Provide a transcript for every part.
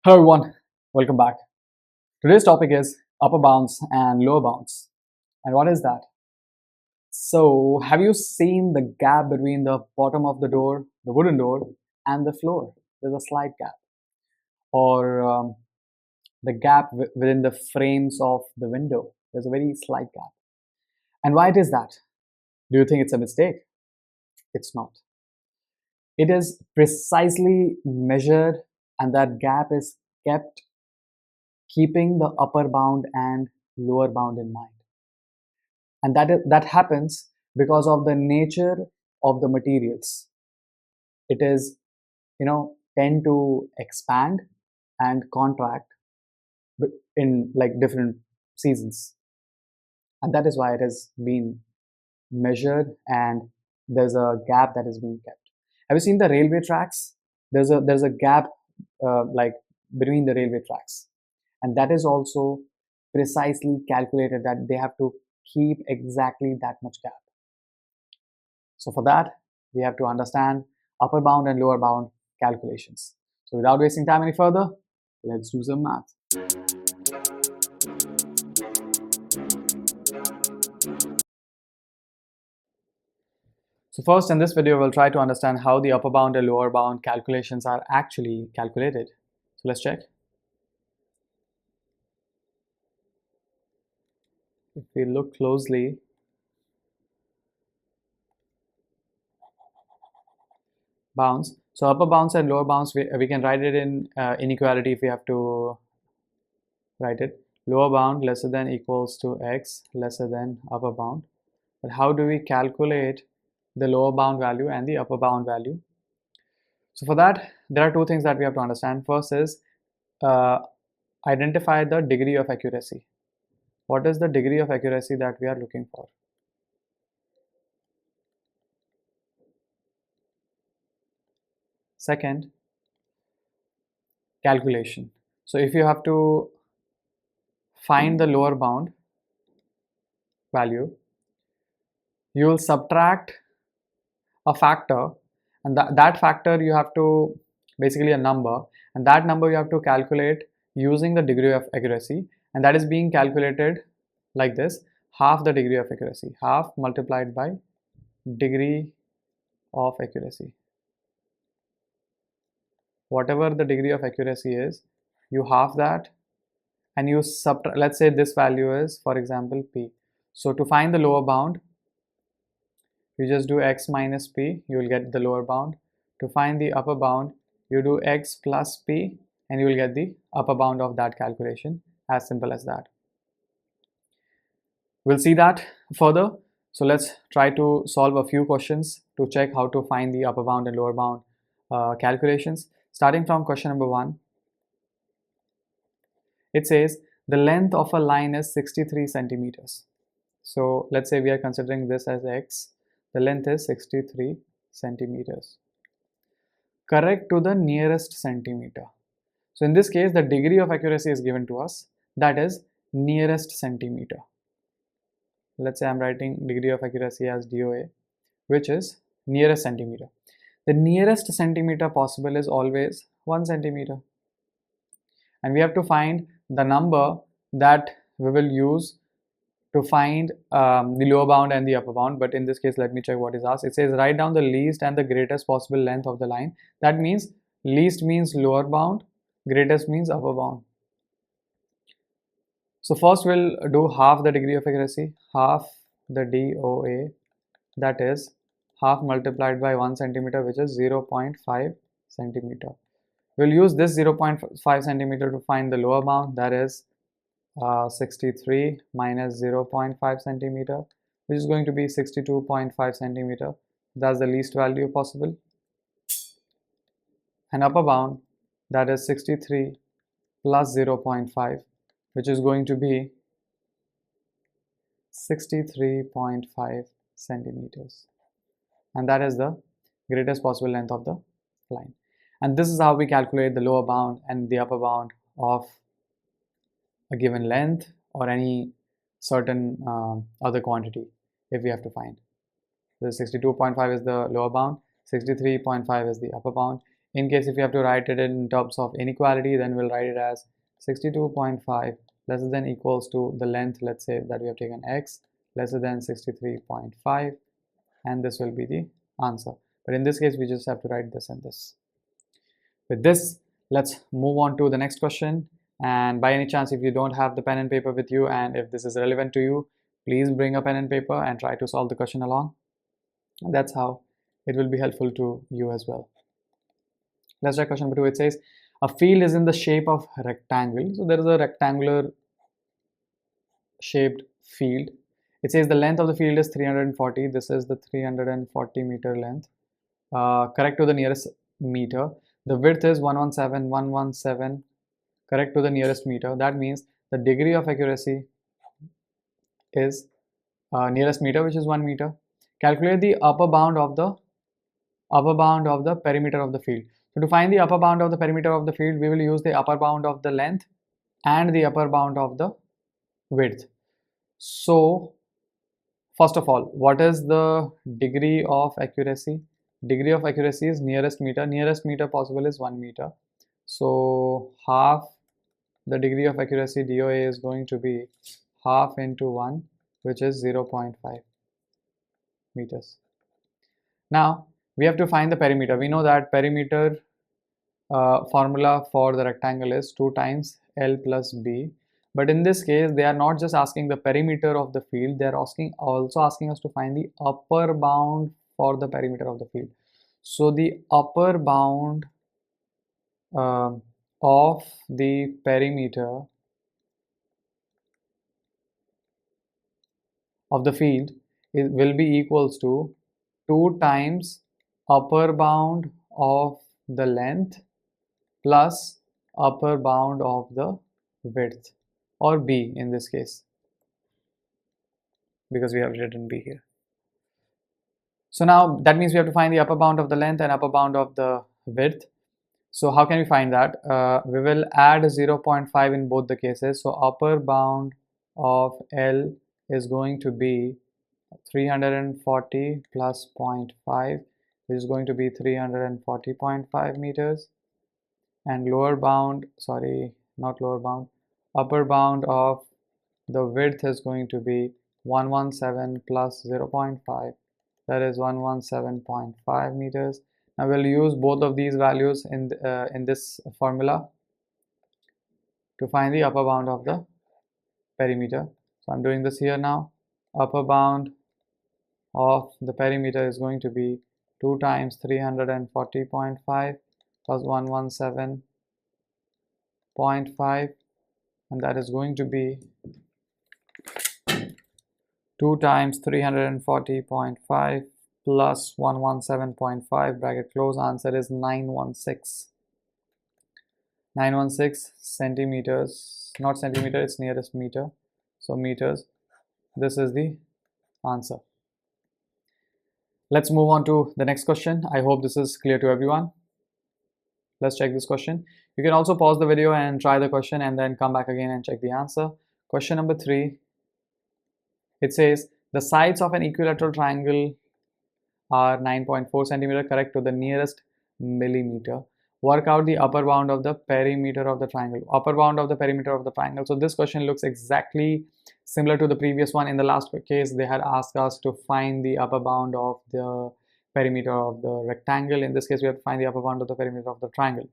Hello everyone, welcome back. Today's topic is upper bounds and lower bounds. And what is that? So, have you seen the gap between the bottom of the door, the wooden door, and the floor? There's a slight gap. Or the gap within the frames of the window. There's a very slight gap. And why it is that? Do you think it's a mistake? It's not. It is precisely measured, and that gap is kept keeping the upper bound and lower bound in mind. And that happens because of the nature of the materials. It is, tend to expand and contract in like different seasons, and that is why it has been measured and there's a gap that is being kept. Have you seen the railway tracks? There's a gap like between the railway tracks, and that is also precisely calculated that they have to keep exactly that much gap. So for that, we have to understand upper bound and lower bound calculations. So without wasting time any further, let's do some math. So first, in this video, we'll try to understand how the upper bound and lower bound calculations are actually calculated. So let's check. If we look closely, bounds. So upper bounds and lower bounds, we can write it in inequality if we have to write it. Lower bound lesser than equals to x lesser than upper bound. But how do we calculate the lower bound value and the upper bound value? So for that, there are two things that we have to understand. First is identify the degree of accuracy. What is the degree of accuracy that we are looking for? Second, calculation. So if you have to find the lower bound value, you will subtract a factor, and that factor you have to basically a number, and that number you have to calculate using the degree of accuracy, and that is being calculated like this: half the degree of accuracy, half multiplied by degree of accuracy. Whatever the degree of accuracy is, you half that and you subtract. Let's say this value is, for example, p. So to find the lower bound, you just do x minus p, you will get the lower bound. To find the upper bound, you do x plus p and you will get the upper bound of that calculation. As simple as that. We'll see that further. So let's try to solve a few questions to check how to find the upper bound and lower bound calculations. Starting from question number 1, it says the length of a line is 63 centimeters. So let's say we are considering this as x. The length is 63 centimeters. Correct to the nearest centimeter. So in this case, the degree of accuracy is given to us, that is nearest centimeter. Let's say I'm writing degree of accuracy as DOA, which is nearest centimeter. The nearest centimeter possible is always 1 centimeter. And we have to find the number that we will use to find the lower bound and the upper bound. But in this case, let me check what is asked. It says write down the least and the greatest possible length of the line. That means least means lower bound, greatest means upper bound. So first we'll do half the degree of accuracy, half the DOA, that is half multiplied by 1 centimeter, which is 0.5 centimeter. We'll use this 0.5 centimeter to find the lower bound, that is 63 minus 0.5 centimeter, which is going to be 62.5 centimeter. That's the least value possible. And upper bound, that is 63 plus 0.5, which is going to be 63.5 centimeters. And that is the greatest possible length of the line. And this is how we calculate the lower bound and the upper bound of a given length or any certain other quantity if we have to find. So 62.5 is the lower bound, 63.5 is the upper bound. In case if you have to write it in terms of inequality, then we'll write it as 62.5 less than equals to the length, let's say that we have taken x, lesser than 63.5, and this will be the answer. But in this case, we just have to write this and this. With this, let's move on to the next question. And by any chance, if you don't have the pen and paper with you, and if this is relevant to you, please bring a pen and paper and try to solve the question along. And that's how it will be helpful to you as well. Let's try question number 2. It says a field is in the shape of rectangle. So there is a rectangular shaped field. It says the length of the field is 340. This is the 340 meter length. Correct to the nearest meter. The width is 117. Correct to the nearest meter. That means the degree of accuracy is nearest meter, which is 1 meter. Calculate the upper bound of the perimeter of the field. So to find the upper bound of the perimeter of the field, we will use the upper bound of the length and the upper bound of the width. So first of all, what is the degree of accuracy? Degree of accuracy is nearest meter. Nearest meter possible is 1 meter. So half the degree of accuracy DOA is going to be half into 1, which is 0.5 meters. Now we have to find the perimeter. We know that perimeter formula for the rectangle is 2 times L plus B. But in this case, they are not just asking the perimeter of the field, they are also asking us to find the upper bound for the perimeter of the field. So the upper bound of the perimeter of the field will be equals to 2 times upper bound of the length plus upper bound of the width, or B in this case, because we have written B here. So now that means we have to find the upper bound of the length and upper bound of the width. So how can we find that? We will add 0.5 in both the cases. So upper bound of L is going to be 340 plus 0.5, which is going to be 340.5 meters. And lower bound, upper bound of the width is going to be 117 plus 0.5, that is 117.5 meters. Now we'll use both of these values in this formula to find the upper bound of the perimeter. So I'm doing this here now. Upper bound of the perimeter is going to be 2 times 340.5 plus 117.5, and that is going to be 2 times 340.5 plus 117.5, bracket close. Answer is 916 centimeters, not centimeter, it's nearest meter, so meters. This is the answer. Let's move on to the next question. I hope this is clear to everyone. Let's check this question. You can also pause the video and try the question and then come back again and check the answer. Question number 3. It says the sides of an equilateral triangle are 9.4 centimeter. Correct to the nearest millimeter. Work out the upper bound of the perimeter of the triangle. Upper bound of the perimeter of the triangle. So this question looks exactly similar to the previous one. In the last case, they had asked us to find the upper bound of the perimeter of the rectangle. In this case, we have to find the upper bound of the perimeter of the triangle.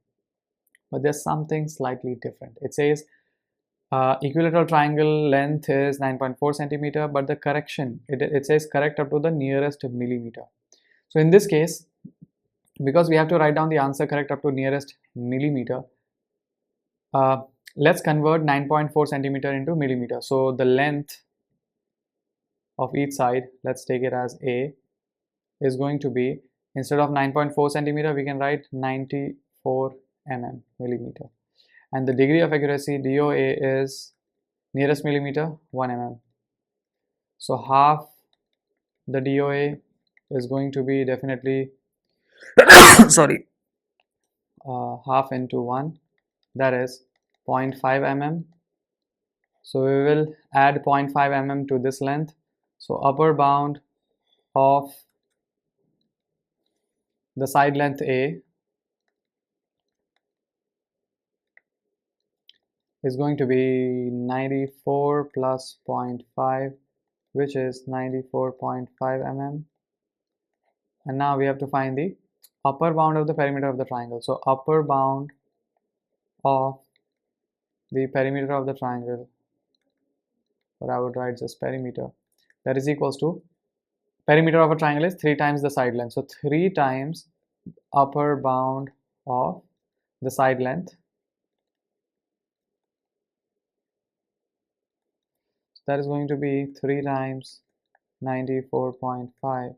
But there's something slightly different. It says equilateral triangle length is 9.4 centimeter, but the correction, it says correct up to the nearest millimeter. So in this case, because we have to write down the answer correct up to nearest millimeter, let's convert 9.4 centimeter into millimeter. So the length of each side, let's take it as A, is going to be, instead of 9.4 centimeter, we can write 94 millimeter. And the degree of accuracy DOA is nearest millimeter 1 mm. So half the DOA is going to be definitely half into 1, that is 0.5 mm. So we will add 0.5 mm to this length. So upper bound of the side length A is going to be 94 plus 0.5, which is 94.5 mm. And now we have to find the upper bound of the perimeter of the triangle. So upper bound of the perimeter of the triangle, or I would write just perimeter, that is equals to, perimeter of a triangle is 3 times the side length. So 3 times upper bound of the side length. So that is going to be 3 times 94.5,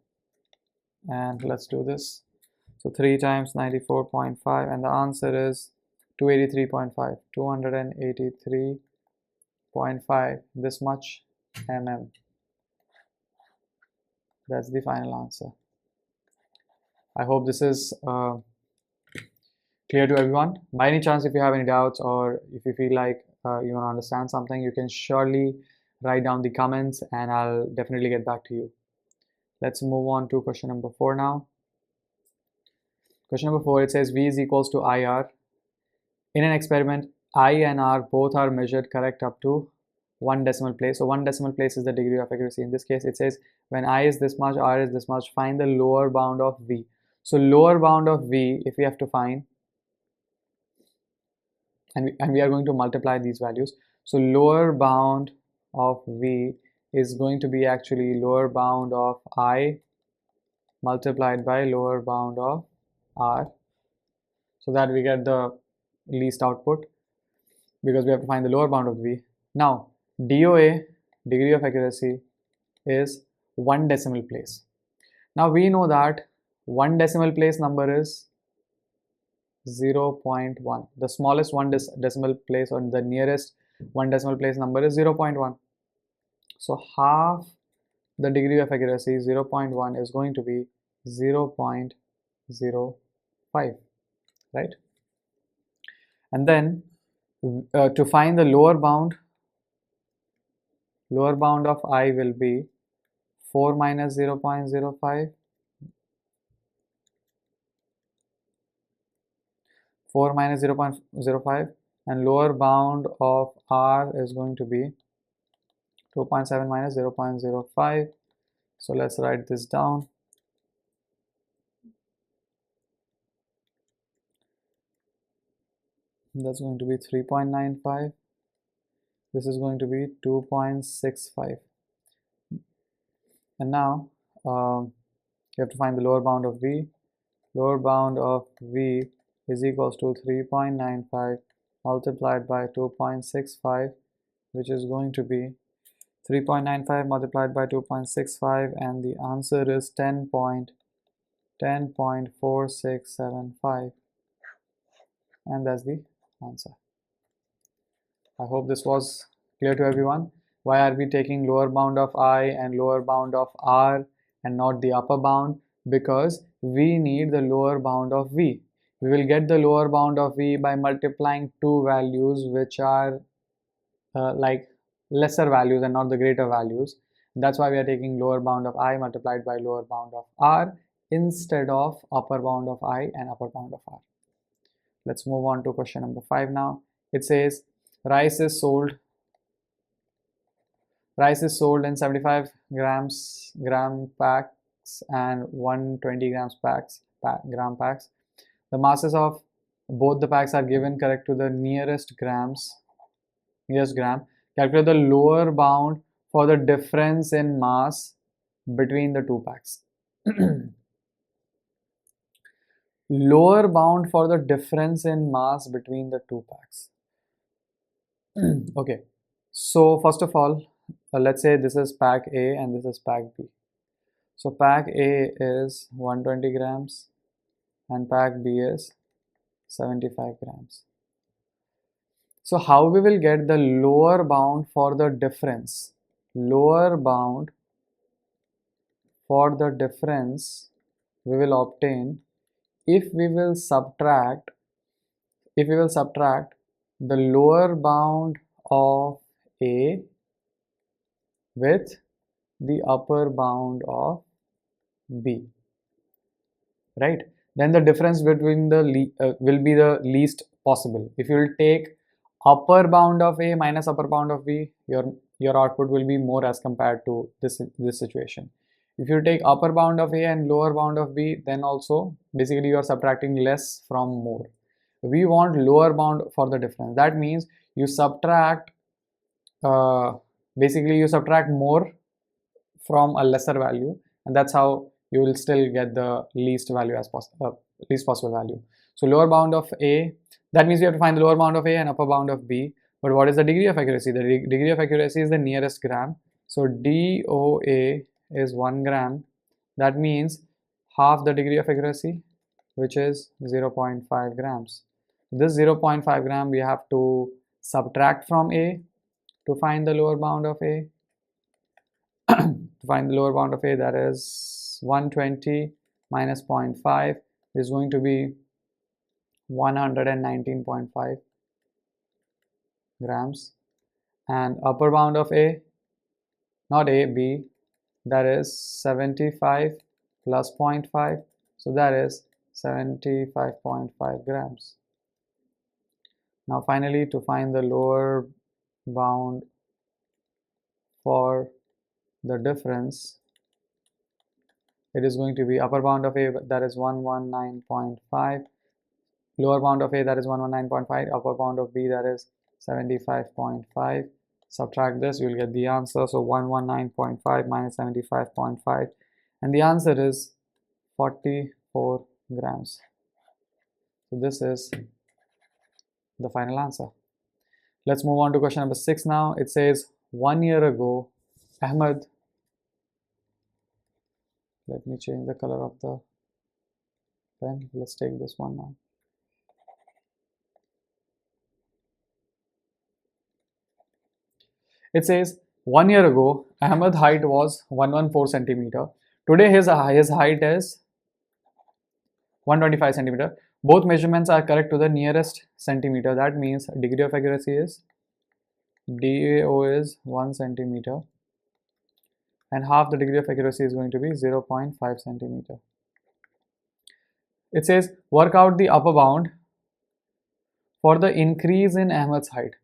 and let's do this. So 3 times 94.5, and the answer is 283.5, 283.5, this much mm. That's the final answer. I hope this is clear to everyone. By any chance, if you have any doubts, or if you feel like you want to understand something, you can surely write down the comments and I'll definitely get back to you. Let's move on to question number 4 now. Question number 4, it says V is equals to IR. In an experiment, I and R both are measured correct up to 1 decimal place. So 1 decimal place is the degree of accuracy. In this case, it says when I is this much, R is this much, find the lower bound of V. So lower bound of V, if we have to find, and we are going to multiply these values. So lower bound of V is going to be actually lower bound of I multiplied by lower bound of R, so that we get the least output, because we have to find the lower bound of V. Now DOA, degree of accuracy, is 1 decimal place. Now we know that 1 decimal place number is 0.1. The smallest 1 decimal place, or the nearest 1 decimal place number, is 0.1. So half the degree of accuracy, 0.1, is going to be 0.05, right? And then to find the lower bound of I will be 4 minus 0.05, 4 minus 0.05, and lower bound of R is going to be 2.7 minus 0.05. So let's write this down. That's going to be 3.95. This is going to be 2.65. And now you have to find the lower bound of V. Lower bound of V is equals to 3.95 multiplied by 2.65, which is going to be 3.95 multiplied by 2.65, and the answer is 10.4675, and that's the answer. I hope this was clear to everyone. Why are we taking lower bound of I and lower bound of R and not the upper bound? Because we need the lower bound of V. We will get the lower bound of V by multiplying two values which are like lesser values and not the greater values. That's why we are taking lower bound of I multiplied by lower bound of R instead of upper bound of I and upper bound of R. Let's move on to question number 5 now. It says rice is sold in 75 gram packs and 120 gram packs. The masses of both the packs are given correct to the nearest gram. Calculate the lower bound for the difference in mass between the two packs. Lower bound for the difference in mass between the two packs. Okay, so first of all, let's say this is pack A and this is pack B. So pack A is 120 grams and pack B is 75 grams. So how we will get the lower bound for the difference? Lower bound for the difference we will obtain if we will subtract the lower bound of A with the upper bound of B, right? Then the difference between the will be the least possible. If you will take upper bound of A minus upper bound of B, your output will be more as compared to this situation. If you take upper bound of A and lower bound of B, then also basically you are subtracting less from more. We want lower bound for the difference. That means you subtract basically you subtract more from a lesser value, and that's how you will still get the least value as least possible value. So lower bound of A, that means we have to find the lower bound of A and upper bound of B. But what is the degree of accuracy? The degree of accuracy is the nearest gram. So DOA is 1 gram. That means half the degree of accuracy, which is 0.5 grams. This 0.5 gram we have to subtract from A to find the lower bound of A. To find the lower bound of A, that is 120 minus 0.5 is going to be 119.5 grams, and upper bound of A, not A, B, that is 75 plus 0.5, so that is 75.5 grams. Now finally, to find the lower bound for the difference, it is going to be upper bound of A, that is 119.5, lower bound of A, that is 119.5, upper bound of B, that is 75.5. Subtract this, you will get the answer. So 119.5 minus 75.5, and the answer is 44 grams. So this is the final answer. Let's move on to question number 6 now. It says 1 year ago, Ahmed, let me change the color of the pen. Let's take this one now. It says 1 year ago, Ahmed's height was 114 centimeter. Today his height is 125 centimeter. Both measurements are correct to the nearest centimeter. That means degree of accuracy is DAO is 1 centimeter, and half the degree of accuracy is going to be 0.5 centimeter. It says work out the upper bound for the increase in Ahmed's height.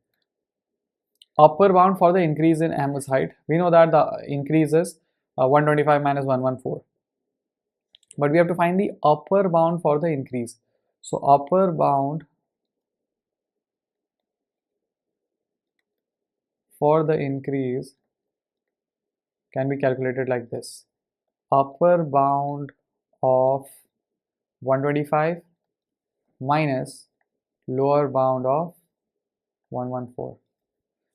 Upper bound for the increase in Ahmed's height. We know that the increase is 125 minus 114. But we have to find the upper bound for the increase. So upper bound for the increase can be calculated like this. Upper bound of 125 minus lower bound of 114.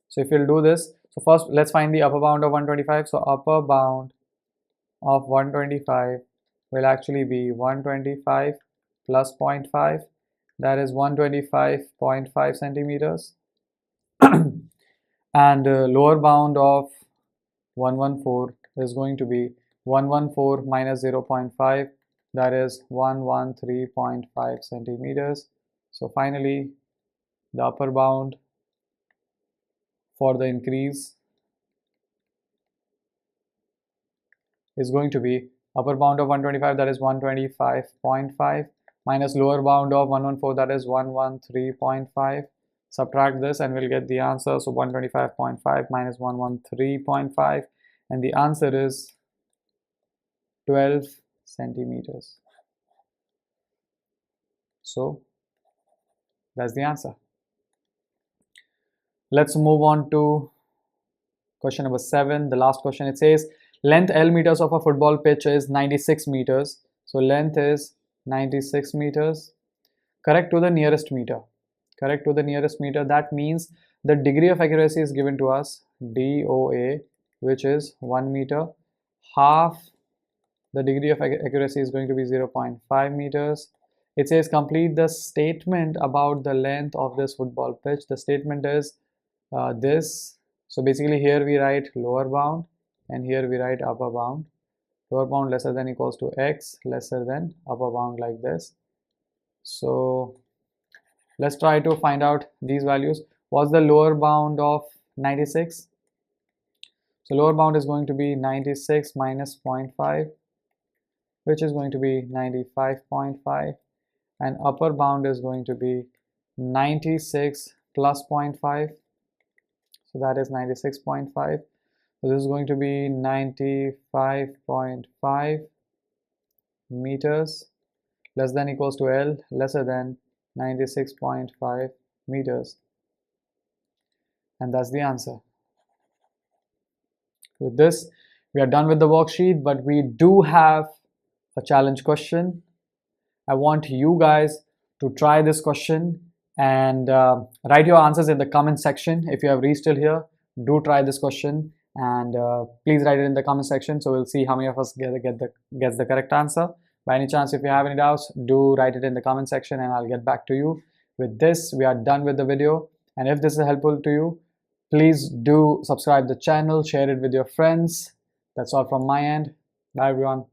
So if you'll do this, so first let's find the upper bound of 125. So upper bound of 125 will actually be 125 plus 0.5, that is 125.5 centimeters. And lower bound of 114 is going to be 114 minus 0.5, that is 113.5 centimeters. So finally, the upper bound for the increase is going to be upper bound of 125, that is 125.5, minus lower bound of 114, that is 113.5. Subtract this and we'll get the answer. So 125.5 minus 113.5, and the answer is 12 centimeters. So that's the answer. Let's move on to question number 7, the last question. It says length L meters of a football pitch is 96 meters. So length is 96 meters. Correct to the nearest meter. Correct to the nearest meter. That means the degree of accuracy is given to us, DOA, which is 1 meter. Half the degree of accuracy is going to be 0.5 meters. It says complete the statement about the length of this football pitch. The statement is this. So basically here we write lower bound and here we write upper bound. Lower bound lesser than equals to x, lesser than upper bound, like this. So let's try to find out these values. What's the lower bound of 96? So lower bound is going to be 96 minus 0.5, which is going to be 95.5, and upper bound is going to be 96 plus 0.5, so that is 96.5. So this is going to be 95.5 meters less than equals to L lesser than 96.5 meters, and that's the answer. With this, we are done with the worksheet, but we do have a challenge question. I want you guys to try this question and write your answers in the comment section. If you have reached till here, do try this question and please write it in the comment section, so we'll see how many of us gets the correct answer. By any chance, if you have any doubts, do write it in the comment section and I'll get back to you. With this, we are done with the video, and if this is helpful to you, please do subscribe the channel, share it with your friends. That's all from my end. Bye everyone.